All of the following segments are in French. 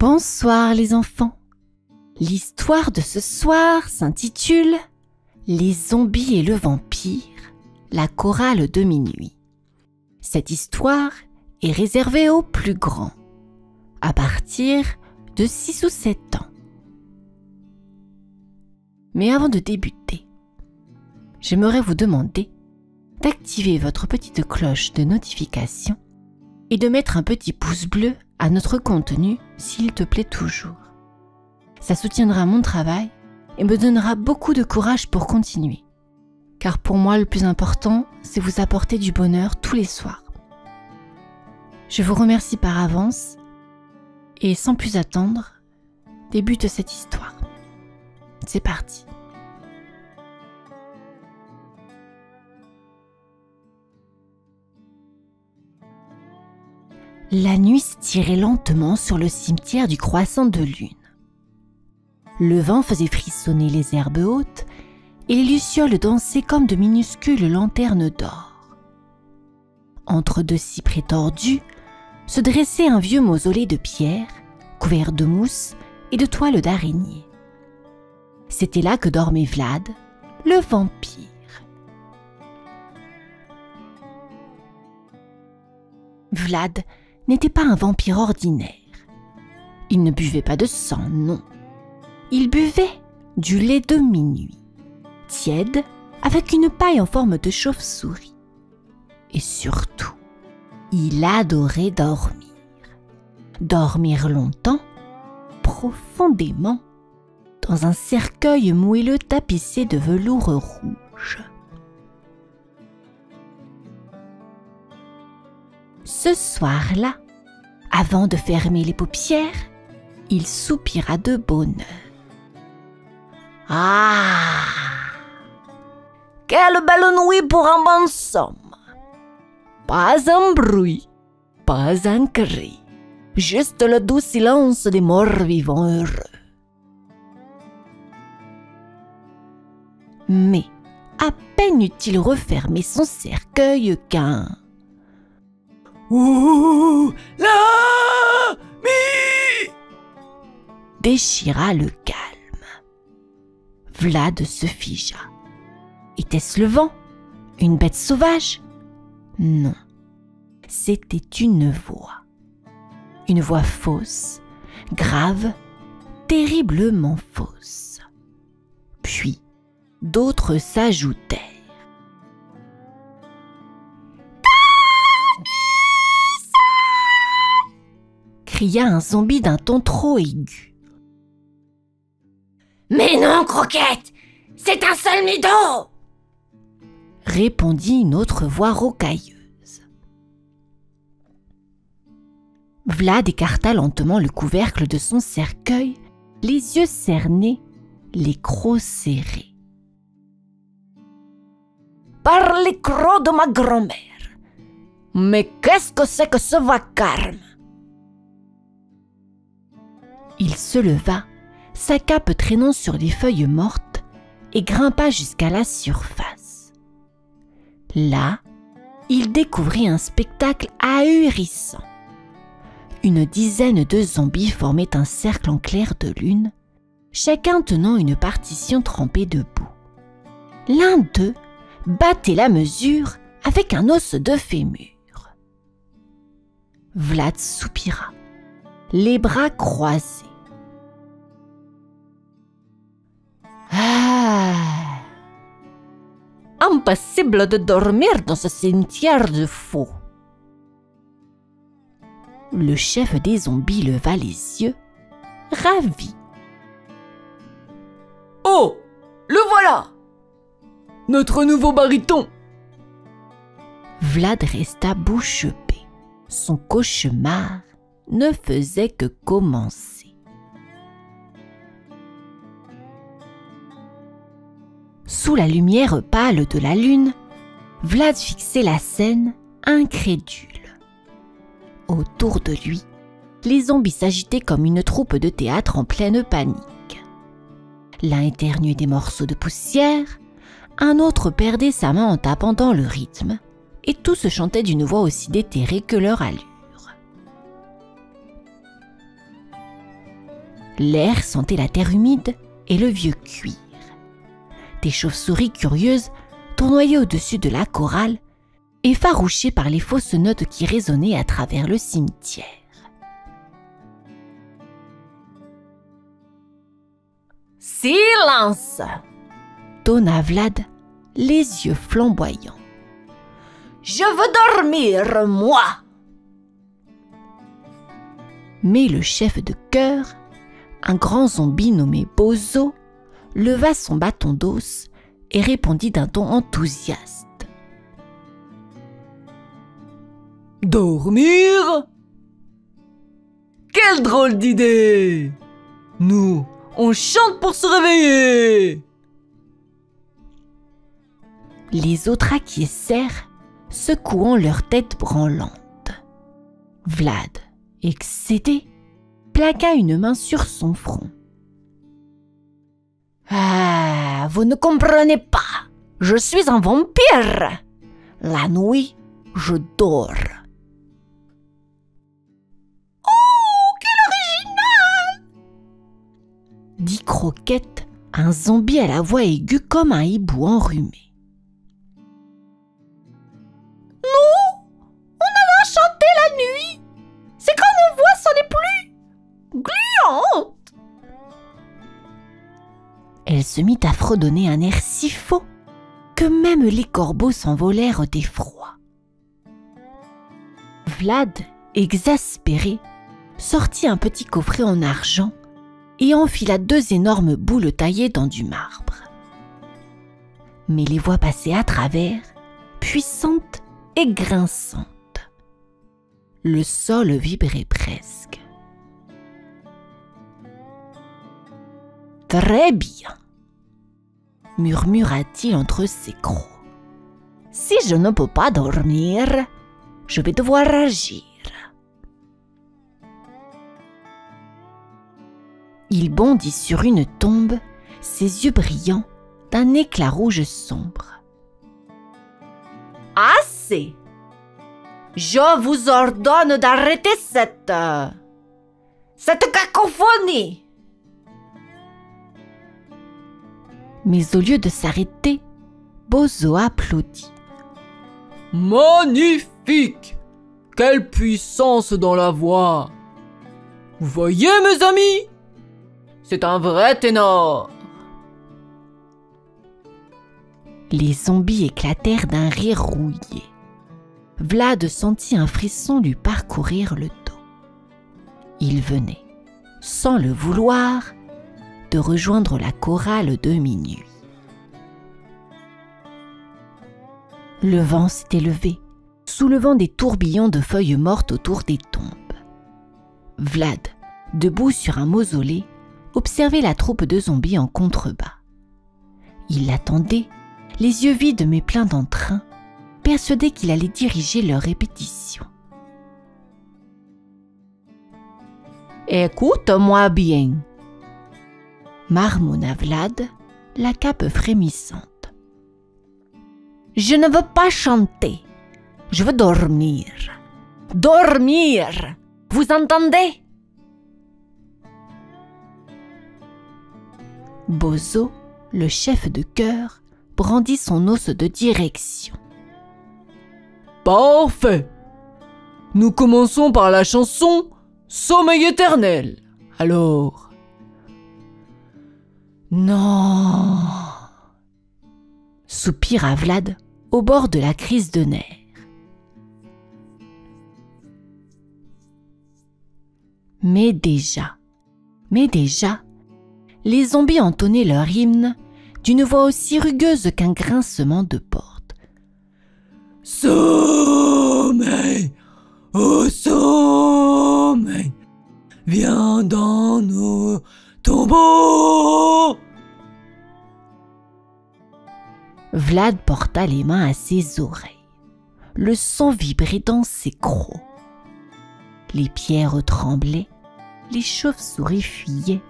Bonsoir les enfants. L'histoire de ce soir s'intitule « Les zombies et le vampire, la chorale de minuit ». Cette histoire est réservée aux plus grands, à partir de 6 ou 7 ans. Mais avant de débuter, j'aimerais vous demander d'activer votre petite cloche de notification et de mettre un petit pouce bleu à notre contenu s'il te plaît toujours. Ça soutiendra mon travail et me donnera beaucoup de courage pour continuer. Car pour moi, le plus important, c'est vous apporter du bonheur tous les soirs. Je vous remercie par avance et sans plus attendre, débute cette histoire. C'est parti. La nuit s'étirait lentement sur le cimetière du croissant de lune. Le vent faisait frissonner les herbes hautes et les lucioles dansaient comme de minuscules lanternes d'or. Entre deux cyprès tordus se dressait un vieux mausolée de pierre, couvert de mousse et de toiles d'araignée. C'était là que dormait Vlad, le vampire. Vlad n'était pas un vampire ordinaire. Il ne buvait pas de sang, non. Il buvait du lait de minuit, tiède, avec une paille en forme de chauve-souris. Et surtout, il adorait dormir. Dormir longtemps, profondément, dans un cercueil moelleux tapissé de velours rouge. Ce soir-là, avant de fermer les paupières, il soupira de bonheur. Ah! Quelle belle nuit pour un bon somme! Pas un bruit, pas un cri, juste le doux silence des morts vivants heureux. Mais à peine eut-il refermé son cercueil qu'un ouh la mi déchira le calme. Vlad se figea. Était-ce le vent? Une bête sauvage? Non, c'était une voix. Une voix fausse, grave, terriblement fausse. Puis, d'autres s'ajoutèrent. Cria un zombie d'un ton trop aigu. Mais non, Croquette, c'est un seul mido! Répondit une autre voix rocailleuse. Vlad écarta lentement le couvercle de son cercueil, les yeux cernés, les crocs serrés. Par les crocs de ma grand-mère! Mais qu'est-ce que c'est que ce vacarme? Il se leva, sa cape traînant sur les feuilles mortes, et grimpa jusqu'à la surface. Là, il découvrit un spectacle ahurissant. Une dizaine de zombies formaient un cercle en clair de lune, chacun tenant une partition trempée de boue. L'un d'eux battait la mesure avec un os de fémur. Vlad soupira, les bras croisés. Ah! Impossible de dormir dans ce cimetière de fous. Le chef des zombies leva les yeux, ravi. Oh! Le voilà! Notre nouveau baryton! Vlad resta bouche bée. Son cauchemar ne faisait que commencer. Sous la lumière pâle de la lune, Vlad fixait la scène, incrédule. Autour de lui, les zombies s'agitaient comme une troupe de théâtre en pleine panique. L'un éternuait des morceaux de poussière, un autre perdait sa main en tapant dans le rythme, et tous chantaient d'une voix aussi déterrée que leur allure. L'air sentait la terre humide et le vieux cuir. Des chauves-souris curieuses tournoyaient au-dessus de la chorale, effarouchées par les fausses notes qui résonnaient à travers le cimetière. Silence! Tonna Vlad, les yeux flamboyants. Je veux dormir, moi! Mais le chef de chœur, un grand zombie nommé Bozo, leva son bâton d'os et répondit d'un ton enthousiaste. Dormir? Quelle drôle d'idée! Nous, on chante pour se réveiller! Les autres acquiescèrent, secouant leur tête branlante. Vlad, excédé, plaqua une main sur son front. « Ah, vous ne comprenez pas. Je suis un vampire. La nuit, je dors. » Dit Croquette, un zombie à la voix aiguë comme un hibou enrhumé. Nous, on a chanté la nuit. C'est quand nos voix sont les plus gluantes. Elle se mit à fredonner un air si faux que même les corbeaux s'envolèrent d'effroi. Vlad, exaspéré, sortit un petit coffret en argent et enfila 2 énormes boules taillées dans du marbre. Mais les voix passaient à travers, puissantes et grinçantes. Le sol vibrait presque. « Très bien, » murmura-t-il entre ses crocs. « Si je ne peux pas dormir, je vais devoir agir. » Il bondit sur une tombe, ses yeux brillants d'un éclat rouge sombre. « Assez! Je vous ordonne d'arrêter cette cacophonie! » Mais au lieu de s'arrêter, Bozo applaudit. « Magnifique! Quelle puissance dans la voix! Vous voyez, mes amis? C'est un vrai ténor! » Les zombies éclatèrent d'un rire rouillé. Vlad sentit un frisson lui parcourir le dos. Il venait, sans le vouloir, de rejoindre la chorale de minuit. Le vent s'était levé, soulevant des tourbillons de feuilles mortes autour des tombes. Vlad, debout sur un mausolée, observait la troupe de zombies en contrebas. Il l'attendait, les yeux vides mais pleins d'entrain, persuadé qu'il allait diriger leur répétition. « Écoute-moi bien, » marmonna Vlad, la cape frémissante. « Je ne veux pas chanter, je veux dormir. Dormir, vous entendez? » Bozo, le chef de chœur, brandit son os de direction. Parfait! Nous commençons par la chanson « Sommeil éternel ». Alors... Non! Soupira Vlad au bord de la crise de nerfs. Mais déjà, les zombies entonnaient leur hymne d'une voix aussi rugueuse qu'un grincement de porte. Sommeil, ô sommeil, viens dans nos tombeaux. Vlad porta les mains à ses oreilles. Le son vibrait dans ses crocs. Les pierres tremblaient, les chauves-souris fuyaient,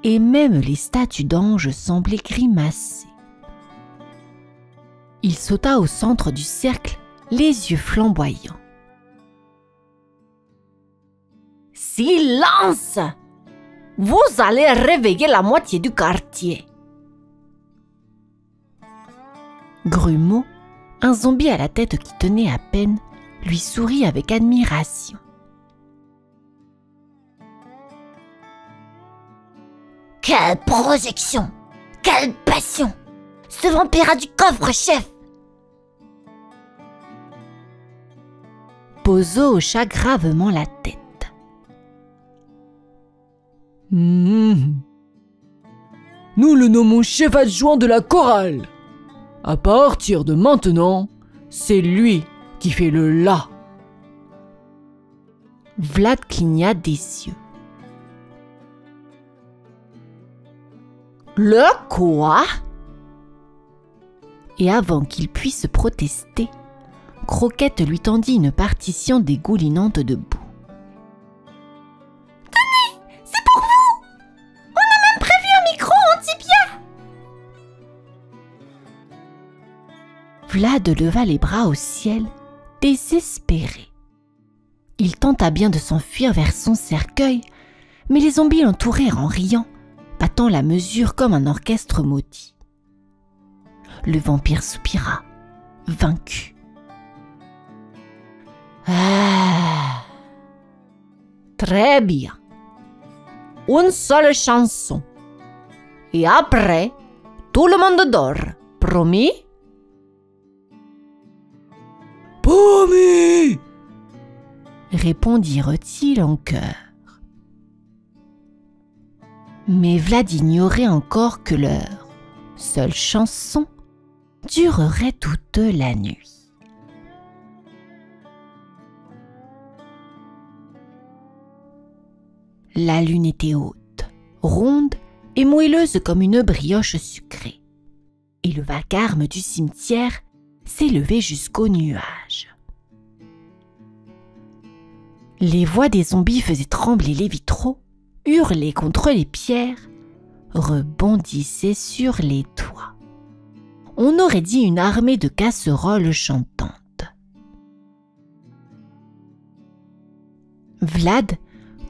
et même les statues d'anges semblaient grimacer. Il sauta au centre du cercle, les yeux flamboyants. « Silence ! Vous allez réveiller la moitié du quartier. Grumeau, un zombie à la tête qui tenait à peine, lui sourit avec admiration. Quelle projection! Quelle passion! Ce vampire a du coffre, chef! Bozo hocha gravement la tête. Nous le nommons chef adjoint de la chorale. À partir de maintenant, c'est lui qui fait le la. Vlad cligna des yeux. Le quoi? Et avant qu'il puisse protester, Croquette lui tendit une partition dégoulinante de boue. Tenez, c'est pour vous! On a même prévu un micro anti-biais! Vlad leva les bras au ciel, désespéré. Il tenta bien de s'enfuir vers son cercueil, mais les zombies l'entourèrent en riant, battant la mesure comme un orchestre maudit. Le vampire soupira, vaincu. Ah, très bien. Une seule chanson. Et après, tout le monde dort. Promis? Promis! Répondirent-ils en chœur. Mais Vlad ignorait encore que leur seule chanson durerait toute la nuit. La lune était haute, ronde et moelleuse comme une brioche sucrée, et le vacarme du cimetière s'élevait jusqu'aux nuages. Les voix des zombies faisaient trembler les vitraux, hurlaient contre les pierres, rebondissaient sur les toits. On aurait dit une armée de casseroles chantantes. Vlad,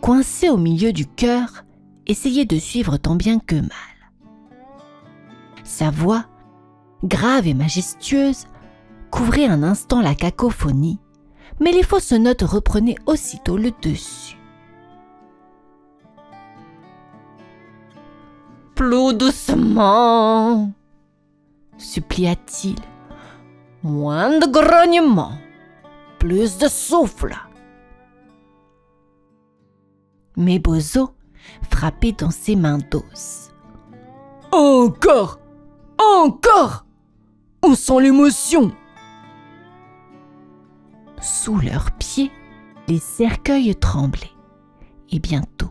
coincé au milieu du chœur, essayait de suivre tant bien que mal. Sa voix, grave et majestueuse, couvrait un instant la cacophonie, mais les fausses notes reprenaient aussitôt le dessus. Plus doucement, supplia-t-il. moins de grognements, plus de souffle. Mais Bozo frappait dans ses mains d'os. Encore! Encore! On sent l'émotion! Sous leurs pieds, les cercueils tremblaient. Et bientôt,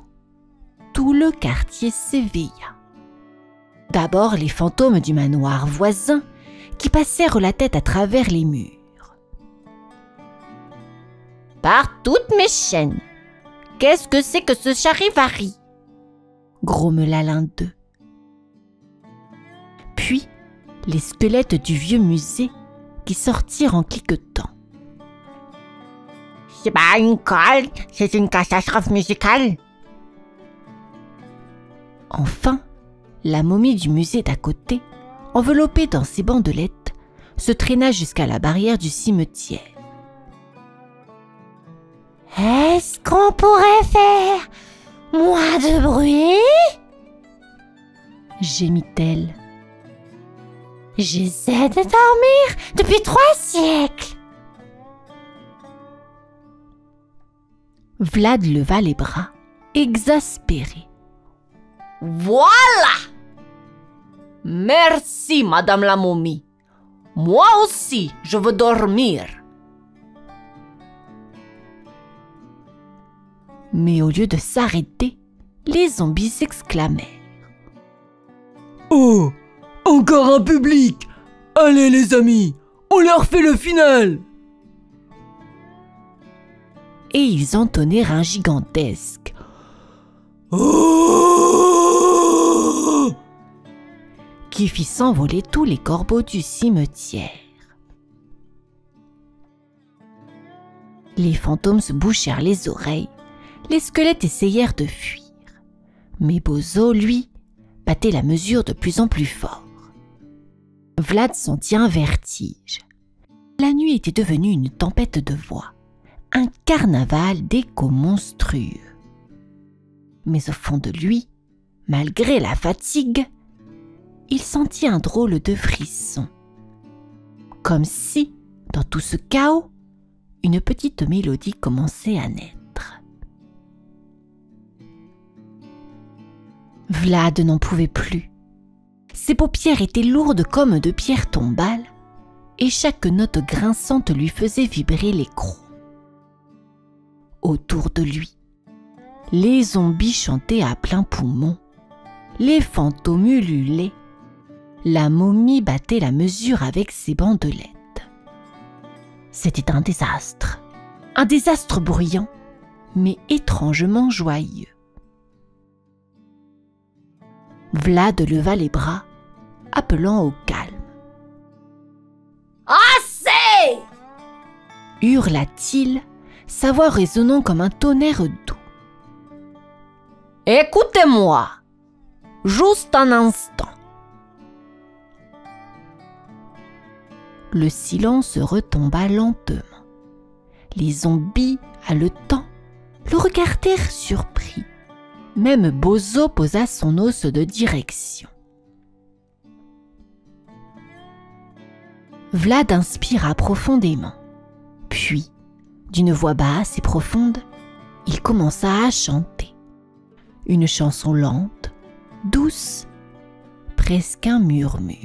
tout le quartier s'éveilla. D'abord les fantômes du manoir voisin qui passèrent la tête à travers les murs. Par toutes mes chaînes, qu'est-ce que c'est que ce charivari? Grommela l'un d'eux. Puis, les squelettes du vieux musée qui sortirent en cliquetant. C'est pas une colle, c'est une catastrophe musicale. Enfin, la momie du musée d'à côté, enveloppée dans ses bandelettes, se traîna jusqu'à la barrière du cimetière. Est-ce qu'on pourrait faire moins de bruit? Gémit-elle. J'essaie de dormir depuis 3 siècles. Vlad leva les bras, exaspéré. Voilà! Merci, Madame la momie. Moi aussi, je veux dormir. Mais au lieu de s'arrêter, les zombies s'exclamèrent. Oh! Encore un public! Allez les amis, on leur fait le final! Et ils entonnèrent un gigantesque Oh! qui fit s'envoler tous les corbeaux du cimetière. Les fantômes se bouchèrent les oreilles, les squelettes essayèrent de fuir, Mais Bozo, lui, battait la mesure de plus en plus fort. Vlad sentit un vertige. La nuit était devenue une tempête de voix, un carnaval d'échos monstrueux. Mais au fond de lui, malgré la fatigue, il sentit un drôle de frisson. Comme si, dans tout ce chaos, une petite mélodie commençait à naître. Vlad n'en pouvait plus. Ses paupières étaient lourdes comme de pierres tombales et chaque note grinçante lui faisait vibrer les crocs. Autour de lui, les zombies chantaient à plein poumon, les fantômes ululaient, la momie battait la mesure avec ses bandelettes. C'était un désastre bruyant, mais étrangement joyeux. Vlad leva les bras, appelant au calme. « Assez !» hurla-t-il, sa voix résonnant comme un tonnerre doux. « Écoutez-moi, juste un instant. » Le silence retomba lentement. Les zombies, haletants, le regardèrent surpris. Même Bozo posa son os de direction. Vlad inspira profondément. Puis, d'une voix basse et profonde, il commença à chanter. Une chanson lente, douce, presque un murmure.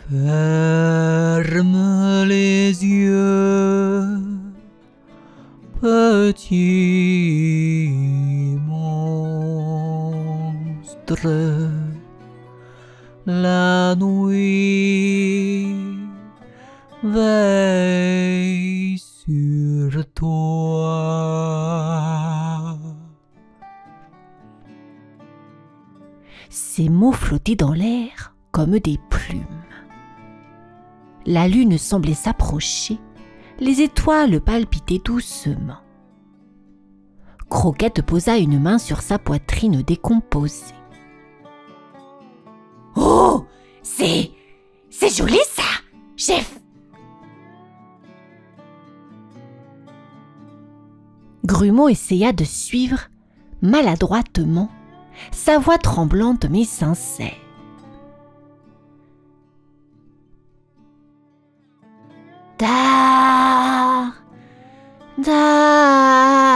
Ferme les yeux, petit monstre, la nuit veille sur toi. Ces mots flottaient dans l'air comme des plumes. La lune semblait s'approcher, les étoiles palpitaient doucement. Croquette posa une main sur sa poitrine décomposée. « Oh, c'est joli ça, chef !» Grumeau essaya de suivre, maladroitement, sa voix tremblante mais sincère. Dar, dar,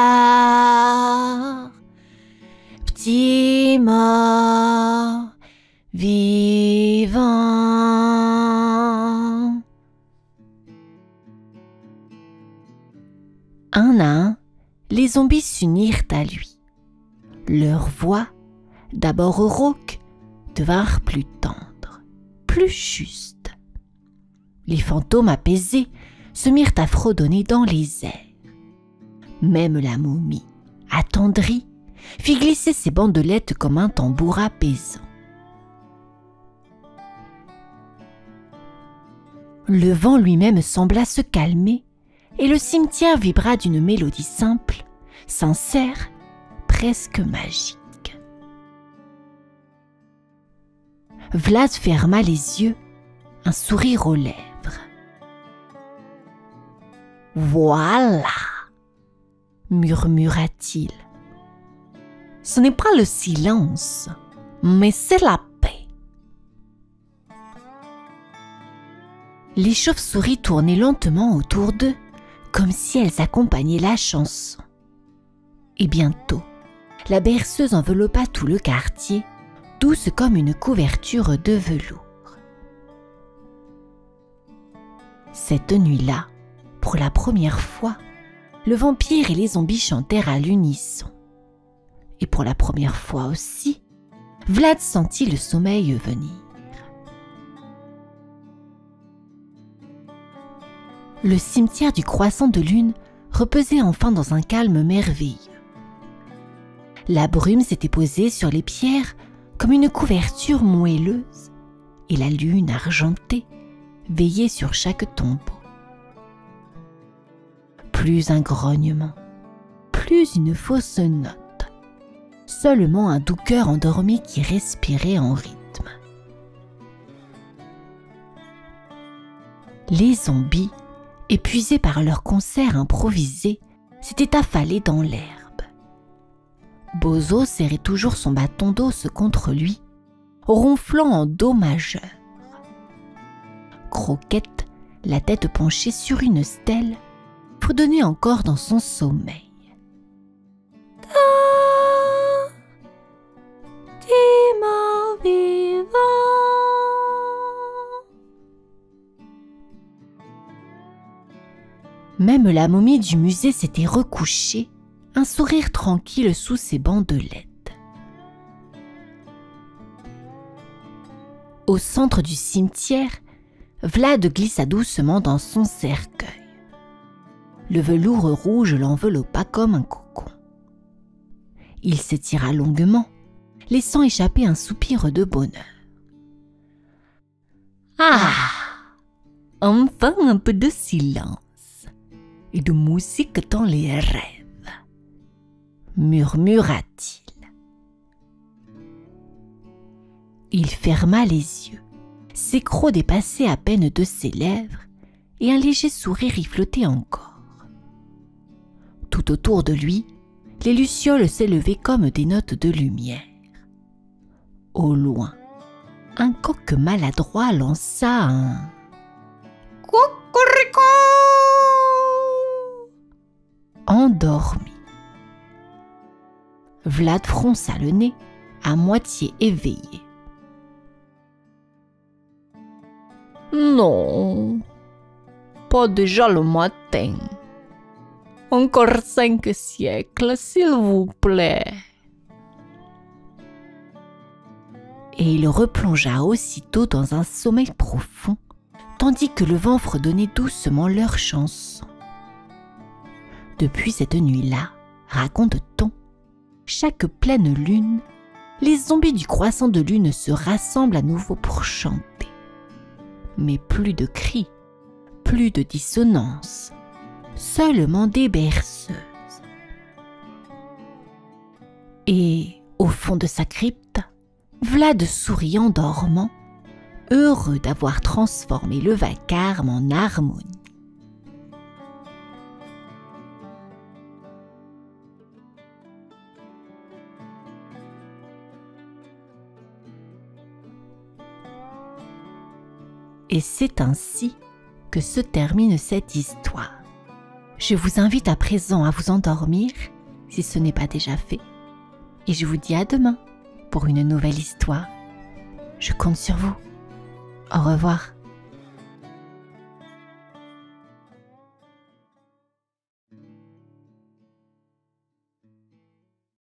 petit mort vivant. Un à un, les zombies s'unirent à lui. Leurs voix, d'abord rauques, devinrent plus tendres, plus justes. Les fantômes apaisés se mirent à fredonner dans les airs. Même la momie, attendrie, fit glisser ses bandelettes comme un tambour apaisant. Le vent lui-même sembla se calmer et le cimetière vibra d'une mélodie simple, sincère, presque magique. Vlad ferma les yeux, un sourire aux lèvres. « Voilà !» murmura-t-il. « Ce n'est pas le silence, mais c'est la paix. » Les chauves-souris tournaient lentement autour d'eux, comme si elles accompagnaient la chanson. Et bientôt, la berceuse enveloppa tout le quartier, douce comme une couverture de velours. Cette nuit-là, pour la première fois, le vampire et les zombies chantèrent à l'unisson. Et pour la première fois aussi, Vlad sentit le sommeil venir. Le cimetière du croissant de lune reposait enfin dans un calme merveilleux. La brume s'était posée sur les pierres comme une couverture moelleuse, et la lune argentée veillait sur chaque tombeau. Plus un grognement, plus une fausse note, seulement un doux cœur endormi qui respirait en rythme. Les zombies, épuisés par leur concert improvisé, s'étaient affalés dans l'herbe. Bozo serrait toujours son bâton d'os contre lui, ronflant en do majeur. Croquette, la tête penchée sur une stèle, fredonnait encore dans son sommeil. Des morts vivants. Même la momie du musée s'était recouchée, un sourire tranquille sous ses bandelettes. Au centre du cimetière, Vlad glissa doucement dans son cercueil. Le velours rouge l'enveloppa comme un cocon. Il s'étira longuement, laissant échapper un soupir de bonheur. Ah! Enfin un peu de silence et de musique dans les rêves, murmura-t-il. Il ferma les yeux, ses crocs dépassaient à peine de ses lèvres et un léger sourire y flottait encore. Tout autour de lui, les lucioles s'élevaient comme des notes de lumière. Au loin, un coq maladroit lança un « Cocorico » endormi. Vlad fronça le nez, à moitié éveillé. « Non, pas déjà le matin. Encore 5 siècles, s'il vous plaît. » Et il replongea aussitôt dans un sommeil profond, tandis que le vent fredonnait doucement leur chanson. Depuis cette nuit-là, raconte-t-on, chaque pleine lune, les zombies du croissant de lune se rassemblent à nouveau pour chanter. Mais plus de cris, plus de dissonances, seulement des berceuses. Et, au fond de sa crypte, Vlad sourit en dormant, heureux d'avoir transformé le vacarme en harmonie. Et c'est ainsi que se termine cette histoire. Je vous invite à présent à vous endormir, si ce n'est pas déjà fait. Et je vous dis à demain pour une nouvelle histoire. Je compte sur vous. Au revoir.